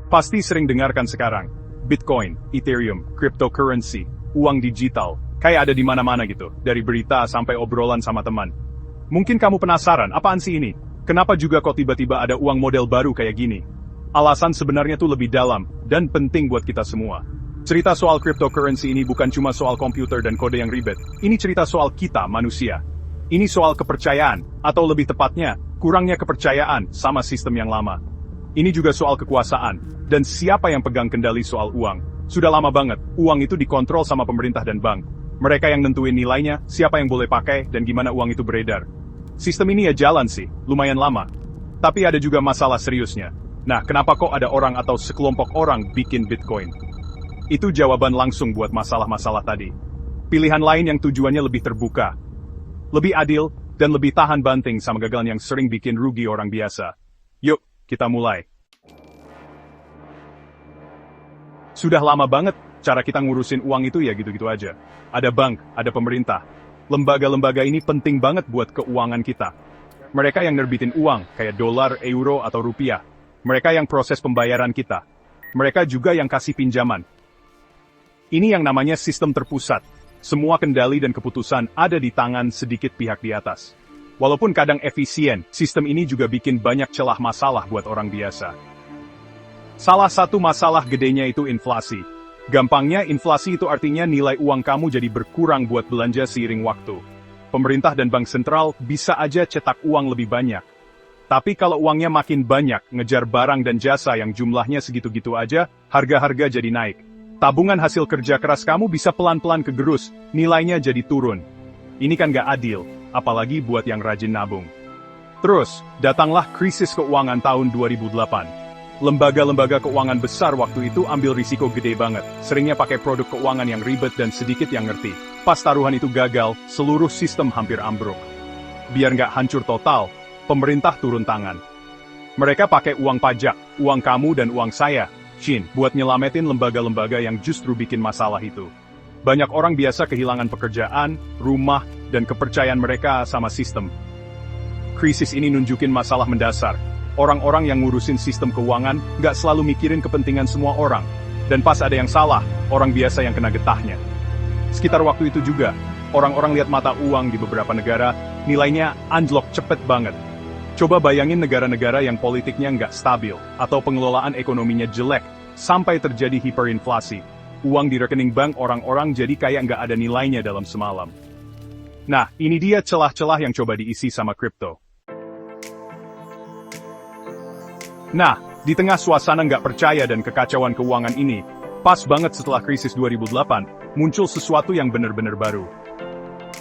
Pasti sering dengarkan sekarang. Bitcoin, Ethereum, cryptocurrency, uang digital, kayak ada di mana-mana gitu, dari berita sampai obrolan sama teman. Mungkin kamu penasaran, apaan sih ini? Kenapa juga kok tiba-tiba ada uang model baru kayak gini? Alasan sebenarnya tuh lebih dalam, dan penting buat kita semua. Cerita soal cryptocurrency ini bukan cuma soal komputer dan kode yang ribet, ini cerita soal kita, manusia. Ini soal kepercayaan, atau lebih tepatnya, kurangnya kepercayaan sama sistem yang lama. Ini juga soal kekuasaan, dan siapa yang pegang kendali soal uang. Sudah lama banget, uang itu dikontrol sama pemerintah dan bank. Mereka yang nentuin nilainya, siapa yang boleh pakai, dan gimana uang itu beredar. Sistem ini ya jalan sih, lumayan lama. Tapi ada juga masalah seriusnya. Nah, kenapa kok ada orang atau sekelompok orang bikin Bitcoin? Itu jawaban langsung buat masalah-masalah tadi. Pilihan lain yang tujuannya lebih terbuka, lebih adil, dan lebih tahan banting sama gagalan yang sering bikin rugi orang biasa. Yuk, kita mulai. Sudah lama banget, cara kita ngurusin uang itu ya gitu-gitu aja. Ada bank, ada pemerintah. Lembaga-lembaga ini penting banget buat keuangan kita. Mereka yang nerbitin uang, kayak dolar, euro, atau rupiah. Mereka yang proses pembayaran kita. Mereka juga yang kasih pinjaman. Ini yang namanya sistem terpusat. Semua kendali dan keputusan ada di tangan sedikit pihak di atas. Walaupun kadang efisien, sistem ini juga bikin banyak celah masalah buat orang biasa. Salah satu masalah gedenya itu inflasi. Gampangnya, inflasi itu artinya nilai uang kamu jadi berkurang buat belanja seiring waktu. Pemerintah dan bank sentral bisa aja cetak uang lebih banyak. Tapi kalau uangnya makin banyak, ngejar barang dan jasa yang jumlahnya segitu-gitu aja, harga-harga jadi naik. Tabungan hasil kerja keras kamu bisa pelan-pelan kegerus, nilainya jadi turun. Ini kan gak adil, apalagi buat yang rajin nabung. Terus, datanglah krisis keuangan tahun 2008. Lembaga-lembaga keuangan besar waktu itu ambil risiko gede banget, seringnya pakai produk keuangan yang ribet dan sedikit yang ngerti. Pas taruhan itu gagal, seluruh sistem hampir ambruk. Biar nggak hancur total, pemerintah turun tangan. Mereka pakai uang pajak, uang kamu dan uang saya, Shin, buat nyelamatin lembaga-lembaga yang justru bikin masalah itu. Banyak orang biasa kehilangan pekerjaan, rumah, dan kepercayaan mereka sama sistem. Krisis ini nunjukin masalah mendasar. Orang-orang yang ngurusin sistem keuangan nggak selalu mikirin kepentingan semua orang. Dan pas ada yang salah, orang biasa yang kena getahnya. Sekitar waktu itu juga, orang-orang lihat mata uang di beberapa negara, nilainya anjlok cepet banget. Coba bayangin negara-negara yang politiknya nggak stabil, atau pengelolaan ekonominya jelek, sampai terjadi hiperinflasi. Uang di rekening bank orang-orang jadi kayak nggak ada nilainya dalam semalam. Nah, ini dia celah-celah yang coba diisi sama kripto. Nah, di tengah suasana nggak percaya dan kekacauan keuangan ini, pas banget setelah krisis 2008, muncul sesuatu yang benar-benar baru.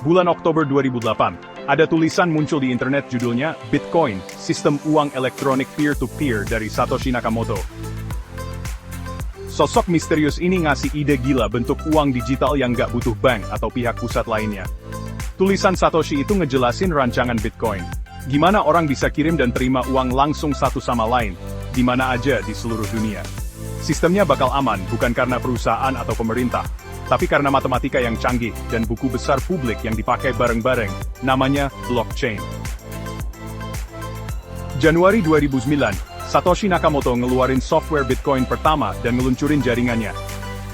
Bulan Oktober 2008, ada tulisan muncul di internet judulnya Bitcoin, Sistem Uang Elektronik Peer-to-Peer dari Satoshi Nakamoto. Sosok misterius ini ngasih ide gila bentuk uang digital yang nggak butuh bank atau pihak pusat lainnya. Tulisan Satoshi itu ngejelasin rancangan Bitcoin. Gimana orang bisa kirim dan terima uang langsung satu sama lain, di mana aja di seluruh dunia. Sistemnya bakal aman bukan karena perusahaan atau pemerintah, tapi karena matematika yang canggih dan buku besar publik yang dipakai bareng-bareng, namanya blockchain. Januari 2009, Satoshi Nakamoto ngeluarin software Bitcoin pertama dan ngeluncurin jaringannya.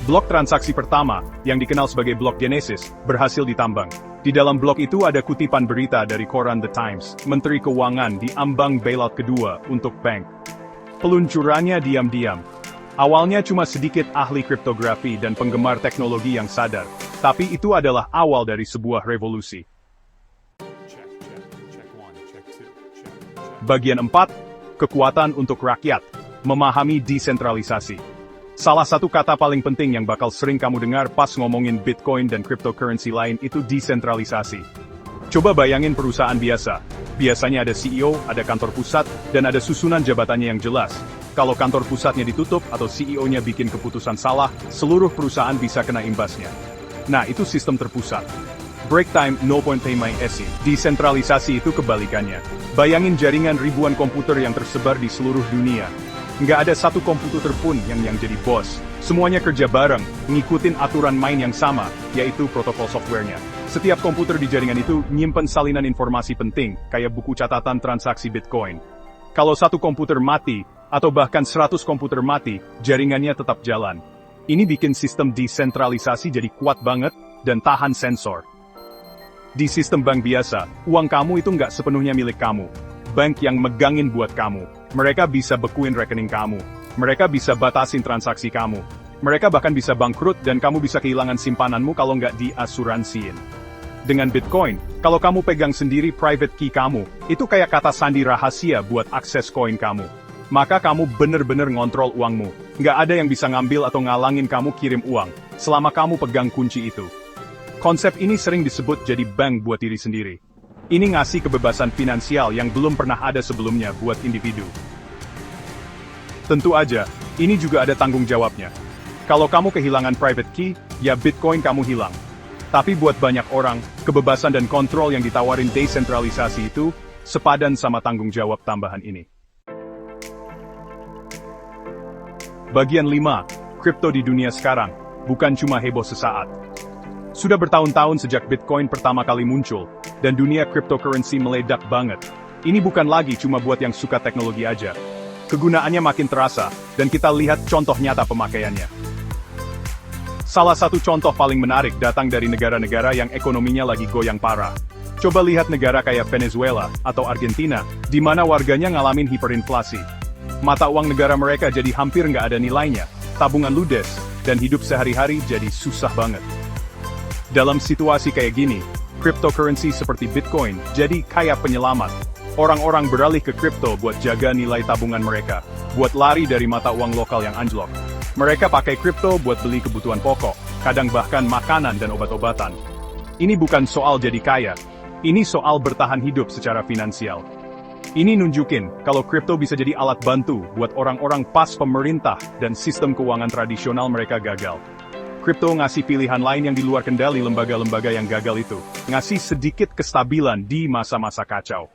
Blok transaksi pertama, yang dikenal sebagai blok Genesis, berhasil ditambang. Di dalam blok itu ada kutipan berita dari koran The Times, Menteri Keuangan diambang bailout kedua untuk bank. Peluncurannya diam-diam. Awalnya cuma sedikit ahli kriptografi dan penggemar teknologi yang sadar, tapi itu adalah awal dari sebuah revolusi. Bagian 4, kekuatan untuk rakyat, memahami desentralisasi. Salah satu kata paling penting yang bakal sering kamu dengar pas ngomongin Bitcoin dan cryptocurrency lain itu desentralisasi. Coba bayangin perusahaan biasa. Biasanya ada CEO, ada kantor pusat, dan ada susunan jabatannya yang jelas. Kalau kantor pusatnya ditutup atau CEO-nya bikin keputusan salah, seluruh perusahaan bisa kena imbasnya. Nah, itu sistem terpusat. Break time, no point pay my SE. Desentralisasi itu kebalikannya. Bayangin jaringan ribuan komputer yang tersebar di seluruh dunia. Nggak ada satu komputer pun yang jadi bos. Semuanya kerja bareng, ngikutin aturan main yang sama, yaitu protokol softwarenya. Setiap komputer di jaringan itu nyimpen salinan informasi penting, kayak buku catatan transaksi Bitcoin. Kalau satu komputer mati, atau bahkan 100 komputer mati, jaringannya tetap jalan. Ini bikin sistem desentralisasi jadi kuat banget, dan tahan sensor. Di sistem bank biasa, uang kamu itu nggak sepenuhnya milik kamu. Bank yang megangin buat kamu. Mereka bisa bekuin rekening kamu. Mereka bisa batasin transaksi kamu. Mereka bahkan bisa bangkrut dan kamu bisa kehilangan simpananmu kalau nggak diasuransiin. Dengan Bitcoin, kalau kamu pegang sendiri private key kamu, itu kayak kata sandi rahasia buat akses koin kamu. Maka kamu bener-bener ngontrol uangmu. Nggak ada yang bisa ngambil atau ngalangin kamu kirim uang, selama kamu pegang kunci itu. Konsep ini sering disebut jadi bank buat diri sendiri. Ini ngasih kebebasan finansial yang belum pernah ada sebelumnya buat individu. Tentu aja, ini juga ada tanggung jawabnya. Kalau kamu kehilangan private key, ya Bitcoin kamu hilang. Tapi buat banyak orang, kebebasan dan kontrol yang ditawarin desentralisasi itu, sepadan sama tanggung jawab tambahan ini. Bagian 5, kripto di dunia sekarang, bukan cuma heboh sesaat. Sudah bertahun-tahun sejak Bitcoin pertama kali muncul, dan dunia cryptocurrency meledak banget. Ini bukan lagi cuma buat yang suka teknologi aja. Kegunaannya makin terasa, dan kita lihat contoh nyata pemakaiannya. Salah satu contoh paling menarik datang dari negara-negara yang ekonominya lagi goyang parah. Coba lihat negara kayak Venezuela atau Argentina, di mana warganya ngalamin hiperinflasi. Mata uang negara mereka jadi hampir nggak ada nilainya, tabungan ludes, dan hidup sehari-hari jadi susah banget. Dalam situasi kayak gini, cryptocurrency seperti Bitcoin jadi kayak penyelamat. Orang-orang beralih ke kripto buat jaga nilai tabungan mereka, buat lari dari mata uang lokal yang anjlok. Mereka pakai kripto buat beli kebutuhan pokok, kadang bahkan makanan dan obat-obatan. Ini bukan soal jadi kaya, ini soal bertahan hidup secara finansial. Ini nunjukin kalau kripto bisa jadi alat bantu buat orang-orang pas pemerintah dan sistem keuangan tradisional mereka gagal. Kripto ngasih pilihan lain yang di luar kendali lembaga-lembaga yang gagal itu, ngasih sedikit kestabilan di masa-masa kacau.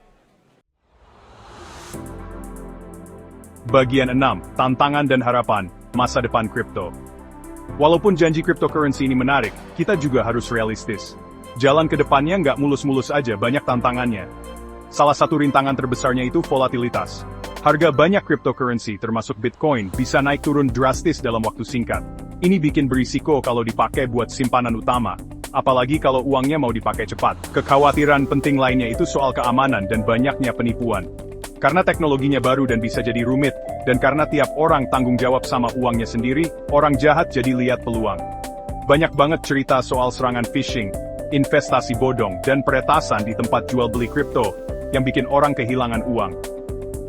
Bagian 6, tantangan dan harapan, masa depan kripto. Walaupun janji cryptocurrency ini menarik, kita juga harus realistis. Jalan ke depannya nggak mulus-mulus aja, banyak tantangannya. Salah satu rintangan terbesarnya itu volatilitas. Harga banyak cryptocurrency termasuk Bitcoin bisa naik turun drastis dalam waktu singkat. Ini bikin berisiko kalau dipakai buat simpanan utama, apalagi kalau uangnya mau dipakai cepat. Kekhawatiran penting lainnya itu soal keamanan dan banyaknya penipuan. Karena teknologinya baru dan bisa jadi rumit, dan karena tiap orang tanggung jawab sama uangnya sendiri, orang jahat jadi lihat peluang. Banyak banget cerita soal serangan phishing, investasi bodong, dan peretasan di tempat jual beli kripto, yang bikin orang kehilangan uang.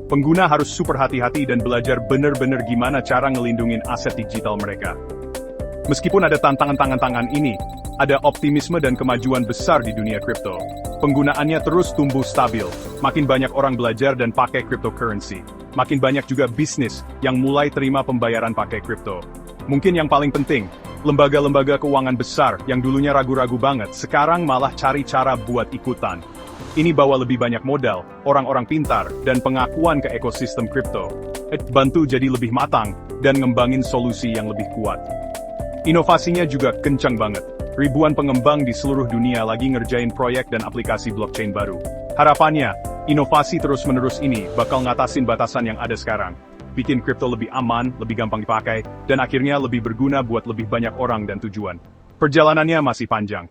Pengguna harus super hati-hati dan belajar bener-bener gimana cara ngelindungin aset digital mereka. Meskipun ada tantangan ini, ada optimisme dan kemajuan besar di dunia kripto. Penggunaannya terus tumbuh stabil, makin banyak orang belajar dan pakai cryptocurrency. Makin banyak juga bisnis yang mulai terima pembayaran pakai kripto. Mungkin yang paling penting, lembaga-lembaga keuangan besar yang dulunya ragu-ragu banget, sekarang malah cari cara buat ikutan. Ini bawa lebih banyak modal, orang-orang pintar, dan pengakuan ke ekosistem kripto. Bantu jadi lebih matang, dan ngembangin solusi yang lebih kuat. Inovasinya juga kencang banget. Ribuan pengembang di seluruh dunia lagi ngerjain proyek dan aplikasi blockchain baru. Harapannya, inovasi terus-menerus ini bakal ngatasin batasan yang ada sekarang. Bikin kripto lebih aman, lebih gampang dipakai, dan akhirnya lebih berguna buat lebih banyak orang dan tujuan. Perjalanannya masih panjang.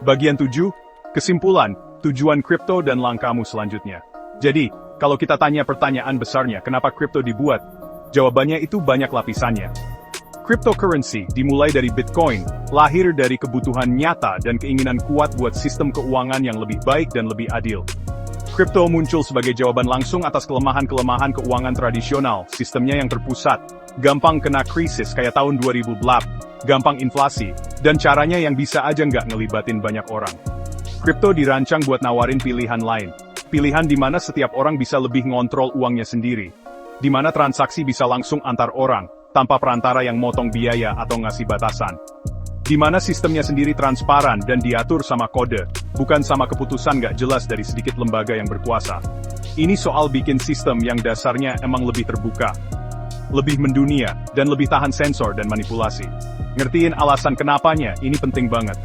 Bagian 7, kesimpulan, tujuan kripto dan langkahmu selanjutnya. Jadi, kalau kita tanya pertanyaan besarnya, kenapa kripto dibuat? Jawabannya itu banyak lapisannya. Cryptocurrency dimulai dari Bitcoin, lahir dari kebutuhan nyata dan keinginan kuat buat sistem keuangan yang lebih baik dan lebih adil. Kripto muncul sebagai jawaban langsung atas kelemahan-kelemahan keuangan tradisional, sistemnya yang terpusat, gampang kena krisis kayak tahun 2008, gampang inflasi, dan caranya yang bisa aja nggak ngelibatin banyak orang. Kripto dirancang buat nawarin pilihan lain, pilihan di mana setiap orang bisa lebih ngontrol uangnya sendiri, di mana transaksi bisa langsung antar orang, tanpa perantara yang motong biaya atau ngasih batasan. Di mana sistemnya sendiri transparan dan diatur sama kode, bukan sama keputusan nggak jelas dari sedikit lembaga yang berkuasa. Ini soal bikin sistem yang dasarnya emang lebih terbuka, lebih mendunia, dan lebih tahan sensor dan manipulasi. Ngertiin alasan kenapanya, ini penting banget.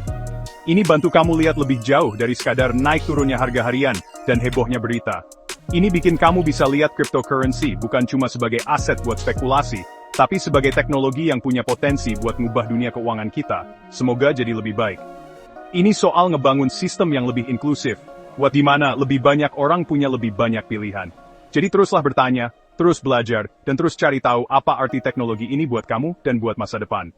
Ini bantu kamu lihat lebih jauh dari sekadar naik turunnya harga harian, dan hebohnya berita. Ini bikin kamu bisa lihat cryptocurrency bukan cuma sebagai aset buat spekulasi, tapi sebagai teknologi yang punya potensi buat ngubah dunia keuangan kita, semoga jadi lebih baik. Ini soal ngebangun sistem yang lebih inklusif, buat dimana lebih banyak orang punya lebih banyak pilihan. Jadi teruslah bertanya, terus belajar, dan terus cari tahu apa arti teknologi ini buat kamu dan buat masa depan.